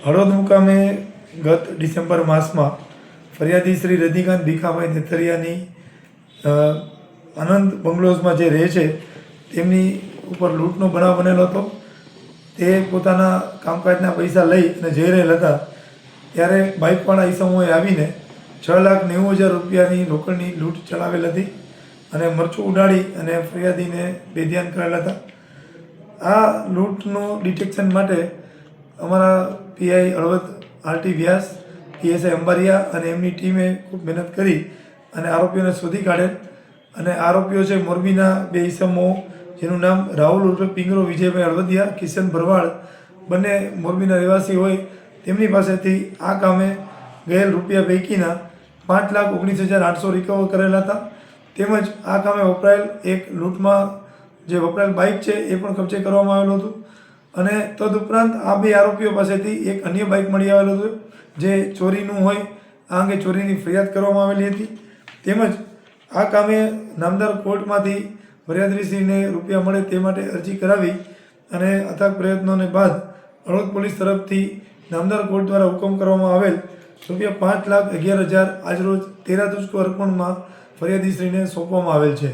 હળવદ મુકામે ગત ડિસેમ્બર માસમાં ફરિયાદી શ્રી રજનીકાંત ભીખાભાઈ નેથરિયાની આનંદ બંગલોઝમાં જે રહે છે તેમની ઉપર લૂંટનો બનાવ બનેલો હતો. તે પોતાના કામકાજના પૈસા લઈ અને જઈ રહેલ હતા ત્યારે બાઇકવાળા ઈસમોએ આવીને 6,90,000 રૂપિયાની રોકડની લૂંટ ચલાવેલ હતી અને મરચું ઉડાડી અને ફરિયાદીને બેધ્યાન કરેલ હતા. આ લૂંટનું ડિટેક્શન માટે અમારા પીઆઈ હળવદ આરટી વ્યાસ, પીએસઆઈ અંબારિયા અને એમની ટીમે ખૂબ મહેનત કરી અને આરોપીઓને શોધી કાઢેલ. અને આરોપીઓ છે મોરબીના બે ઈસમો, જેનું નામ રાહુલ ઉર્ફે પિંગરો વિજયભાઈ હળવદિયા, કિશન ભરવાડ, બંને મોરબીના રહેવાસી હોય. તેમની પાસેથી આ કામે ગયેલ રૂપિયા પૈકીના 5,19,800 રિકવર કરેલા હતા. તેમજ આ કામે વપરાયેલ એક લૂંટમાં જે વપરાયેલ બાઇક છે એ પણ કબજે કરવામાં આવેલું હતું. અને તદુપરાંત આ બે આરોપીઓ પાસેથી એક અન્ય બાઇક મળી આવેલું હતું જે ચોરીનું હોય. આ અંગે ચોરીની ફરિયાદ કરવામાં આવેલી હતી. તેમજ આ કામે નામદાર કોર્ટમાંથી ફરિયાદીશ્રીને રૂપિયા મળે તે માટે અરજી કરાવી અને અથાગ પ્રયત્નોને બાદ હળવદ પોલીસ તરફથી નામદાર કોર્ટ દ્વારા હુકમ કરવામાં આવેલ રૂપિયા 5,11,000 આજરોજ 13 તુષ્કો અર્પણમાં ફરિયાદીશ્રીને સોંપવામાં આવેલ છે.